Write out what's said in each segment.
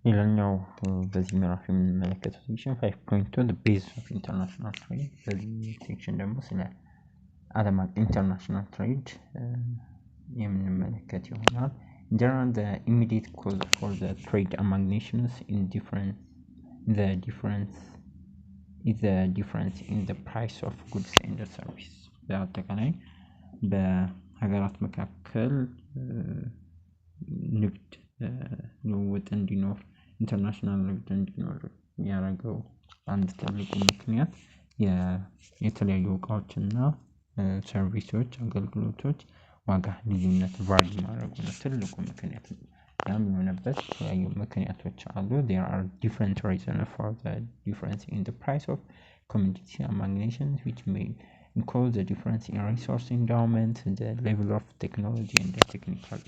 ሌላኛው በዚህ ምዕራፍ የምንመለከተው ሴክሽን 5.2 the basis of international trade በዚህ ሴክሽን ደግሞ ስለ ዓለም አቀፍ ኢንተርናሽናል ትሬድ የምንመለከት ይሆናል። In general, the immediate cause for the trade among nations is the difference in the price of goods and services. በአጠቃላይ በሀገራት መካከል ንግድ ልውውጥ እንዲኖር ኢንተርናሽናል ንግድ እንዲኖር ያደረገው አንድ ትልቁ ምክንያት የተለያዩ እቃዎችና ሰርቪሶች አገልግሎቶች ዋጋ ልዩነት ቫሪ ማድረጉ ነው ትልቁ ምክንያት ነው። ያም የሆነበት የተለያዩ ምክንያቶች አሉ። There are different reasons for the difference in the price of commodities among nations, which may include the difference in resource endowment, the level of technology and the technical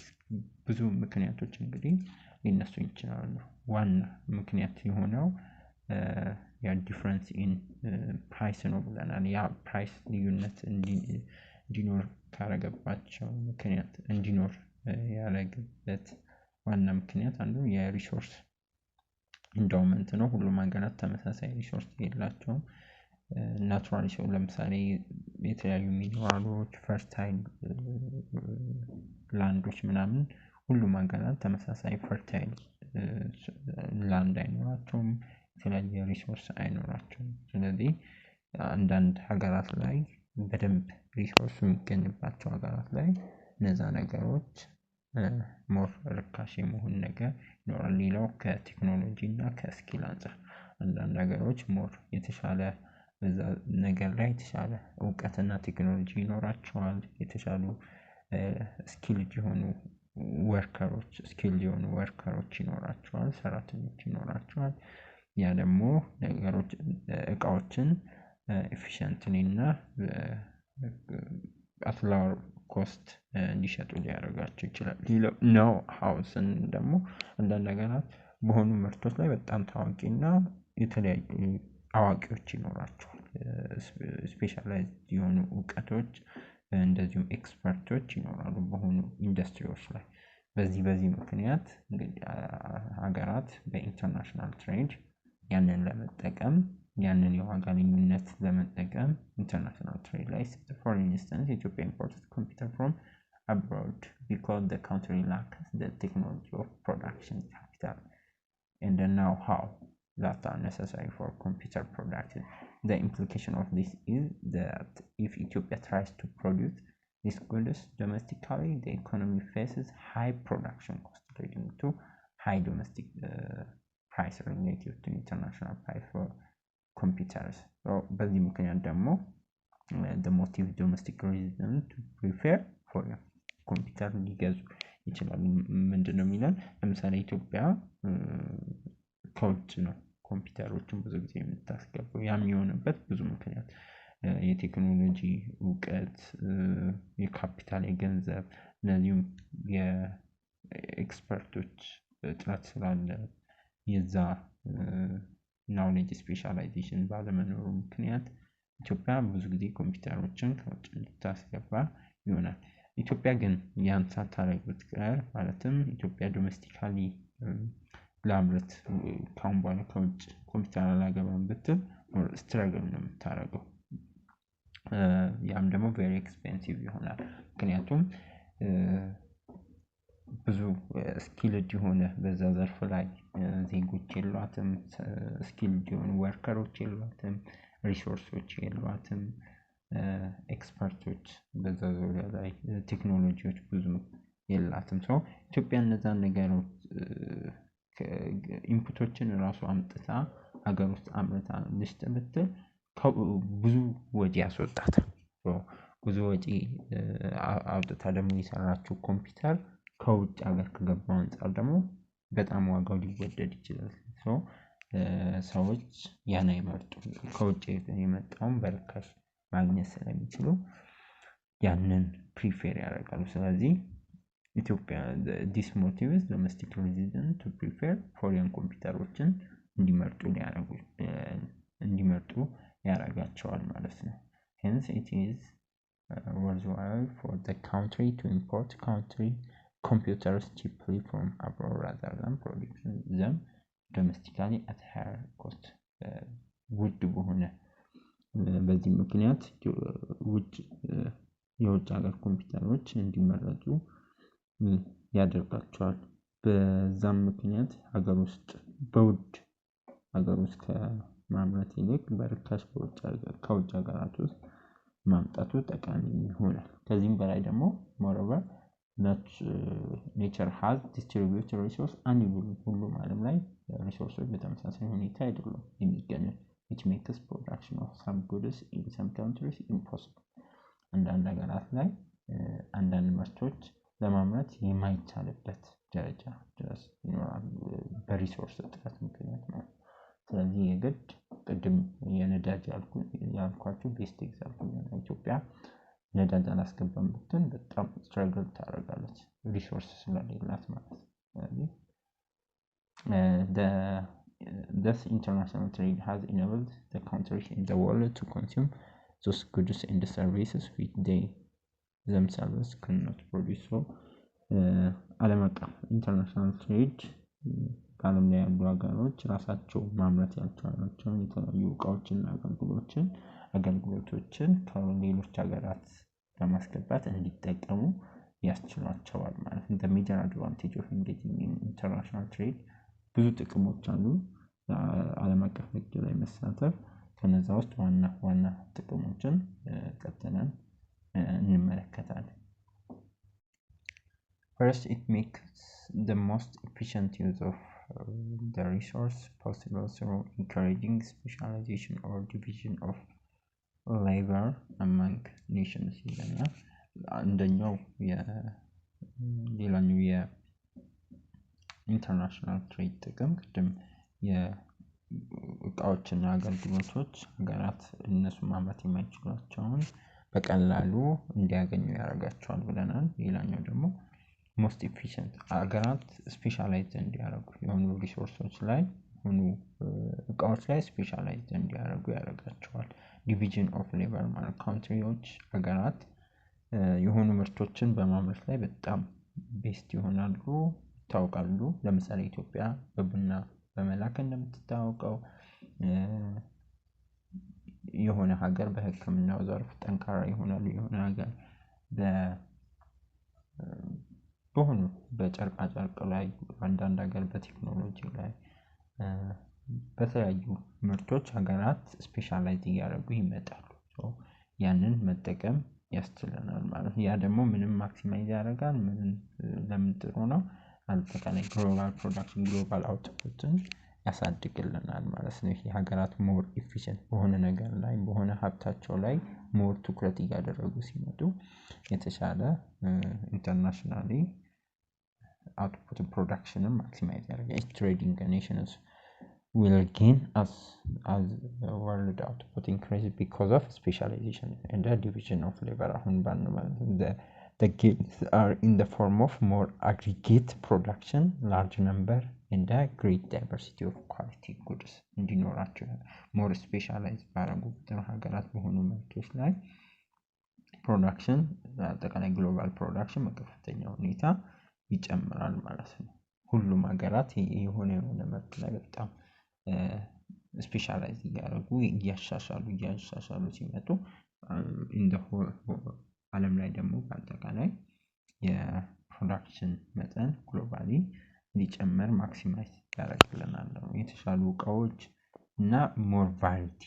ብዙ ምክንያቶች እንግዲህ ሊነሱ ይችላሉ። ዋና ምክንያት የሆነው ያ ዲፈረንስ ኢን ፕራይስ ነው ብለናል። ያ ፕራይስ ልዩነት እንዲኖር ካረገባቸው ምክንያት እንዲኖር ያረገበት ዋና ምክንያት አንዱ የሪሶርስ ኢንዳውመንት ነው። ሁሉም ሀገራት ተመሳሳይ ሪሶርስ የላቸውም። ናቹራል ሪሶርስ ለምሳሌ የተለያዩ ሚኒራሎች፣ ፈርታይል ላንዶች ምናምን ሁሉም ሀገራት ተመሳሳይ ፈርታይል ላንድ አይኖራቸውም፣ የተለያየ ሪሶርስ አይኖራቸውም። ስለዚህ አንዳንድ ሀገራት ላይ በደንብ ሪሶርስ የሚገኝባቸው ሀገራት ላይ እነዛ ነገሮች ሞር ርካሽ የመሆን ነገር ይኖራል። ሌላው ከቴክኖሎጂ እና ከስኪል አንፃር አንዳንድ ሀገሮች ሞር የተሻለ በዛ ነገር ላይ የተሻለ እውቀትና ቴክኖሎጂ ይኖራቸዋል። የተሻሉ ስኪልድ የሆኑ ወርከሮች ይኖራቸዋል፣ ሰራተኞች ይኖራቸዋል። ያ ደግሞ ነገሮች እቃዎችን ኤፊሽንትሊ እና at lower cost እንዲሸጡ ሊያደርጋቸው ይችላል። ሌላው ሃውስን ደግሞ አንዳንድ ነገራት በሆኑ ምርቶች ላይ በጣም ታዋቂና የተለያዩ አዋቂዎች ይኖራቸዋል። ስፔሻላይዝድ የሆኑ እውቀቶች እንደዚሁም ኤክስፐርቶች ይኖራሉ በሆኑ ኢንዱስትሪዎች ላይ። በዚህ ምክንያት እንግዲህ ሀገራት በኢንተርናሽናል ትሬድ ያንን ለመጠቀም ያንን የዋጋ ልዩነት ለመጠቀም international trade ላይ for instance Ethiopia imported computer from abroad because the country lacks the technology of production capital and the know-how that are necessary for computer production. The implication of this is that if Ethiopia tries to produce these goods domestically, the economy faces high production cost leading to high domestic price relative to international price for computers. So በዚህ ምክንያት ደግሞ the motive domestic reason to prefer for ኮምፒውተር ሊገዙ ይችላሉ። ምንድነው የሚለን? ለምሳሌ ኢትዮጵያ ከውጭ ነው ኮምፒውተሮችን ብዙ ጊዜ የምታስገባው። ያም የሆነበት ብዙ ምክንያት የቴክኖሎጂ እውቀት፣ የካፒታል፣ የገንዘብ እነዚህም የኤክስፐርቶች እጥረት ስላለ የዛ ናውሌጅ ስፔሻላይዜሽን ባለመኖሩ ምክንያት ኢትዮጵያ ብዙ ጊዜ ኮምፒውተሮችን ከውጭ እንድታስገባ ይሆናል። ኢትዮጵያ ግን ያን ሳታደርግ ብትቀር ማለትም ኢትዮጵያ ዶሜስቲካሊ ለአምርት ካሁን በኋላ ከውጭ ኮምፒውተር አላገባም ብትል ስትራግል ነው የምታደርገው። ያም ደግሞ ቬሪ ኤክስፔንሲቭ ይሆናል። ምክንያቱም ብዙ ስኪልድ የሆነ በዛ ዘርፍ ላይ ዜጎች የሏትም፣ ስኪልድ የሆኑ ወርከሮች የሏትም፣ ሪሶርሶች የሏትም፣ ኤክስፐርቶች በዛ ዙሪያ ላይ ቴክኖሎጂዎች ብዙ የላትም። ሰው ኢትዮጵያ እነዛን ነገሮች ኢንፑቶችን ራሱ አምጥታ ሀገር ውስጥ አምርታ ልስጥ ብትል ብዙ ወጪ ያስወጣታል። ብዙ ወጪ አውጥታ ደግሞ የሰራችው ኮምፒውተር ከውጭ ሀገር ከገባው አንፃር ደግሞ በጣም ዋጋው ሊወደድ ይችላል። ሰዎች ያን አይመርጡም። ከውጭ የመጣውን በርካሽ ማግኘት ስለሚችሉ ያንን ፕሪፌር ያደርጋሉ። ስለዚህ ኢትዮጵያ this motives domestic resident to prefer foreign ኮምፒውተሮችን እንዲመርጡ ያደርጋቸዋል ማለት ነው። Hence it is worthwhile for the country to import computers cheaply from abroad rather than producing them domestically at higher cost ውድ በሆነ በዚህ ምክንያት የውጭ ሀገር ኮምፒውተሮች እንዲመረጡ ያደርጋቸዋል። በዛም ምክንያት ሀገር ውስጥ ከማምረት ይልቅ በርካሽ ከውጭ ሀገራት ውስጥ ማምጣቱ ጠቃሚ ይሆናል። ከዚህም በላይ ደግሞ moreover nature has distributed resource unevenly ሁሉም ዓለም ላይ ሪሶርሶች በተመሳሳይ ሁኔታ አይደሉም የሚገኙት which makes production of some goods in some countries impossible። አንዳንድ ሀገራት ላይ አንዳንድ ምርቶች ለማምረት የማይቻልበት ደረጃ ድረስ ይኖራል በሪሶርስ እጥረት ምክንያት ነው። ስለዚህ የግድ ቅድም የነዳጅ ያልኳችሁ ቤስት ኤግዛምፕል ነው። ኢትዮጵያ ነዳጅ አላስገባም ብትል በጣም ስትራግል ታደርጋለች ሪሶርስ ስለሌላት ማለት ነው። ስለዚህ thus international trade has enabled the countries in the world to consume those goods and services which they themselves cannot produce. So ዓለም አቀፍ ኢንተርናሽናል ትሬድ በዓለም ላይ ያሉ ሀገሮች ራሳቸው ማምረት ያልቻሏቸውን የተለያዩ እቃዎችና አገልግሎቶችን ከሌሎች ሀገራት በማስገባት እንዲጠቀሙ ያስችሏቸዋል ማለት ነው። the major advantage of engaging in international trade ብዙ ጥቅሞች አሉ። ዓለም አቀፍ ንግድ ላይ መሳተፍ ከነዛ ውስጥ ዋና ጥቅሞችን ቀጥለን እንመለከታለን። First, it makes the most efficient use of the resource possible through encouraging specialization or division of labor among nations ይለናል። አንደኛው ሌላኛው የኢንተርናሽናል ትሬድ ጥቅም ቅድም የእቃዎችና አገልግሎቶች ሀገራት እነሱ ማምረት የማይችሏቸውን በቀላሉ እንዲያገኙ ያደርጋቸዋል ብለናል። ሌላኛው ደግሞ most efficient ሀገራት ስፔሻላይዝድ እንዲያደርጉ የሆኑ ሪሶርሶች ላይ የሆኑ እቃዎች ላይ ስፔሻላይዝድ እንዲያደርጉ ያደርጋቸዋል። ዲቪዥን ኦፍ ሌበር ማለት ካንትሪዎች ሀገራት የሆኑ ምርቶችን በማምረት ላይ በጣም ቤስት ይሆናሉ ይታወቃሉ። ለምሳሌ ኢትዮጵያ በቡና በመላክ እንደምትታወቀው የሆነ ሀገር በሕክምናው ዘርፍ ጠንካራ ይሆናሉ። የሆነ ሀገር በሆኑ በጨርቃ ጨርቅ ላይ አንዳንድ ሀገር በቴክኖሎጂ ላይ በተለያዩ ምርቶች ሀገራት ስፔሻላይዝ እያደረጉ ይመጣሉ። ያንን መጠቀም ያስችለናል ማለት ነው። ያ ደግሞ ምንም ማክሲማይዝ ያደርጋል ለምን ጥሩ ነው? አጠቃላይ ግሎባል ፕሮዳክሽን ግሎባል አውትፑትን ያሳድግልናል ማለት ነው። ይሄ ሀገራት ሞር ኢፊሽንት በሆነ ነገር ላይ በሆነ ሀብታቸው ላይ ሞር ትኩረት እያደረጉ ሲመጡ የተሻለ ኢንተርናሽናሊ output production maximize each trading nations will gain as world output increases because of specialization and the division of labor. The gains are in the form of more aggregate production, large number and a great diversity of quality goods. እንዲኖራቸው more specialized ባረጉት ሀገራት በሆኑ ምርቶች ላይ ፕሮዳክሽን አጠቃላይ ግሎባል ፕሮዳክሽን በከፍተኛ ሁኔታ ይጨምራል ማለት ነው። ሁሉም ሀገራት የሆነ ምርት ላይ በጣም ስፔሻላይዝ እያደረጉ እያሻሻሉ ሲመጡ ዓለም ላይ ደግሞ በአጠቃላይ የፕሮዳክሽን መጠን ግሎባሊ ሊጨምር ማክሲማይዝ ያደርግልናል። የተሻሉ እቃዎች እና ሞር ቫራይቲ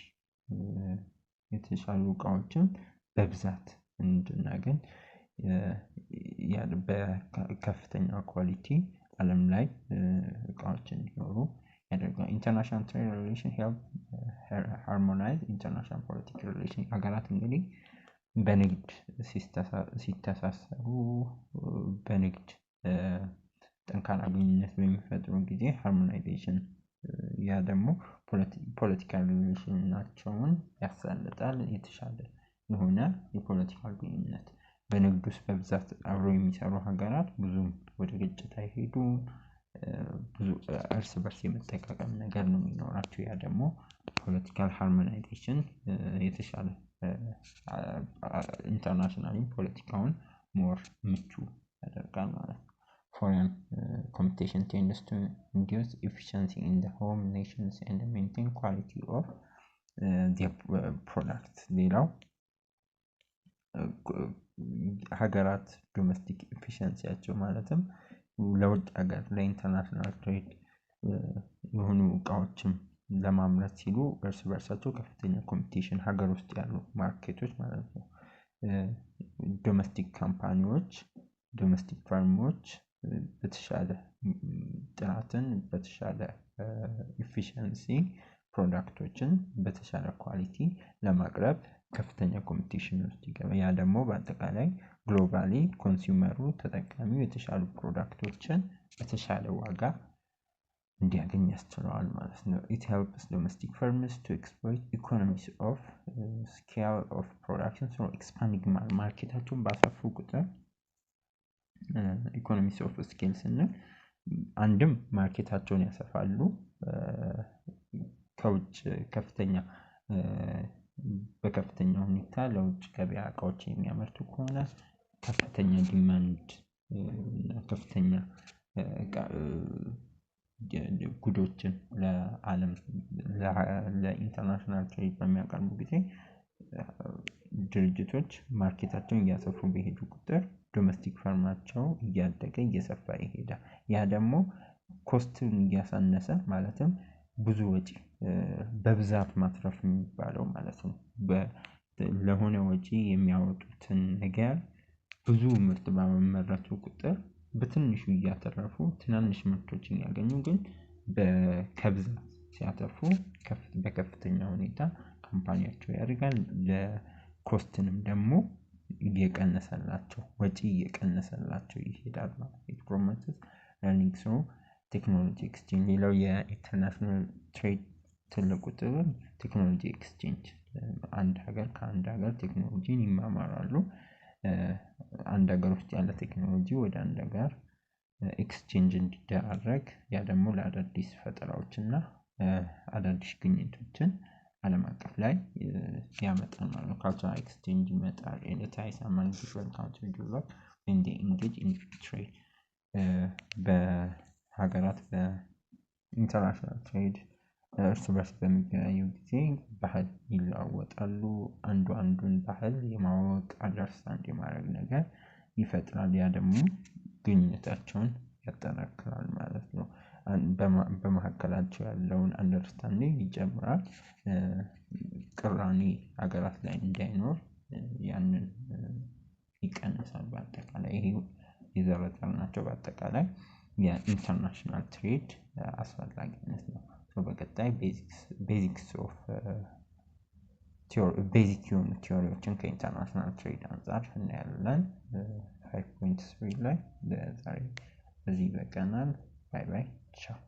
የተሻሉ እቃዎችን በብዛት እንድናገኝ በከፍተኛ ኳሊቲ ዓለም ላይ እቃዎችን እንዲኖሩ ያደርጋል። ኢንተርናሽናል ትሬድ ሪሌሽን ሄልፕ ሃርሞናይዝ ኢንተርናሽናል ፖለቲካል ሪሌሽን ሀገራት እንግዲህ በንግድ ሲተሳሰሩ በንግድ ጠንካራ ግንኙነት በሚፈጥሩ ጊዜ ሃርሞናይዜሽን ያ ደግሞ ፖለቲካል ሪሌሽናቸውን ያሳልጣል። የተሻለ የሆነ የፖለቲካል ግንኙነት በንግድ ውስጥ በብዛት አብረው የሚሰሩ ሀገራት ብዙም ወደ ግጭት አይሄዱም። ብዙ እርስ በርስ የመጠቃቀም ነገር ነው የሚኖራቸው። ያ ደግሞ ፖለቲካል ሃርሞናይዜሽን የተሻለ ኢንተርናሽናሊ ፖለቲካውን ሞር ምቹ ያደርጋል ማለት ነው። foreign competition tends to induce efficiency in the home nations and maintain quality of their products. ሌላው ሀገራት ዶሜስቲክ ኤፊሽንሲያቸው ማለትም ለውጭ ሀገር ለኢንተርናሽናል ትሬድ የሆኑ እቃዎችም ለማምረት ሲሉ እርስ በርሳቸው ከፍተኛ ኮምፒቲሽን ሀገር ውስጥ ያሉ ማርኬቶች ማለት ነው ዶሜስቲክ ካምፓኒዎች ዶሜስቲክ ፈርሞች በተሻለ ጥራትን በተሻለ ኤፊሽንሲ ፕሮዳክቶችን በተሻለ ኳሊቲ ለማቅረብ ከፍተኛ ኮምፒቲሽን ውስጥ ይገባል ያ ደግሞ በአጠቃላይ ግሎባሊ ኮንሱመሩ ተጠቃሚው የተሻሉ ፕሮዳክቶችን በተሻለ ዋጋ እንዲያገኝ ያስችለዋል ማለት ነው it helps domestic firms to exploit economies of scale of production so expanding ማርኬታቸውን ባሰፉ ቁጥር economies of scale ስንል አንድም ማርኬታቸውን ያሰፋሉ ከውጭ ከፍተኛ በከፍተኛ ሁኔታ ለውጭ ገበያ እቃዎች የሚያመርቱ ከሆነ ከፍተኛ ዲማንድ ከፍተኛ ጉዶችን ለዓለም ለኢንተርናሽናል ትሬድ በሚያቀርቡ ጊዜ ድርጅቶች ማርኬታቸውን እያሰፉ በሄዱ ቁጥር ዶሜስቲክ ፈርማቸው እያደገ እየሰፋ ይሄዳል ያ ደግሞ ኮስቱን እያሳነሰ ማለትም ብዙ ወጪ በብዛት ማትረፍ የሚባለው ማለት ነው ለሆነ ወጪ የሚያወጡትን ነገር ብዙ ምርት በመመረቱ ቁጥር በትንሹ እያተረፉ ትናንሽ ምርቶችን ያገኙ ግን በከብዛት ሲያተርፉ በከፍተኛ ሁኔታ ካምፓኒያቸው ያድጋል ለኮስትንም ደግሞ እየቀነሰላቸው ወጪ እየቀነሰላቸው ይሄዳል ማለት ነው promotes learning through technology exchange ሌላው የኢንተርናሽናል ትሬድ ትልቁ ጥቅም ቴክኖሎጂ ኤክስቼንጅ አንድ ሀገር ከአንድ ሀገር ቴክኖሎጂን ይማማራሉ አንድ ሀገር ውስጥ ያለ ቴክኖሎጂ ወደ አንድ ሀገር ኤክስቼንጅ እንዲደረግ ያ ደግሞ ለአዳዲስ ፈጠራዎችና አዳዲስ ግኝቶችን ዓለም አቀፍ ላይ ያመጣል ማለት ነው ካልቸራል ኤክስቼንጅ ይመጣል and it is among different countries develop when they engage in trade በሀገራት በኢንተርናሽናል ትሬድ እርስ በርስ በሚገናኙ ጊዜ ባህል ይለዋወጣሉ አንዱን ባህል የማወቅ አንደርስታንድ የማድረግ ነገር ይፈጥራል ያ ደግሞ ግንኙነታቸውን ያጠናክራል ማለት ነው በመሐከላቸው ያለውን አንደርስታንዲንግ ይጨምራል ቅራኔ ሀገራት ላይ እንዳይኖር ያንን ይቀንሳል በአጠቃላይ ይሄ ይዘረዘርናቸው በአጠቃላይ የኢንተርናሽናል ትሬድ አስፈላጊነት ነው በቀጣይ ቤዚክስ ኦፍ ቤዚክ የሆኑ ቲዮሪዎችን ከኢንተርናሽናል ትሬድ አንፃር እናያለን 5.3 ላይ ዛሬ በዚህ በቀናል ባይ ባይ ቻው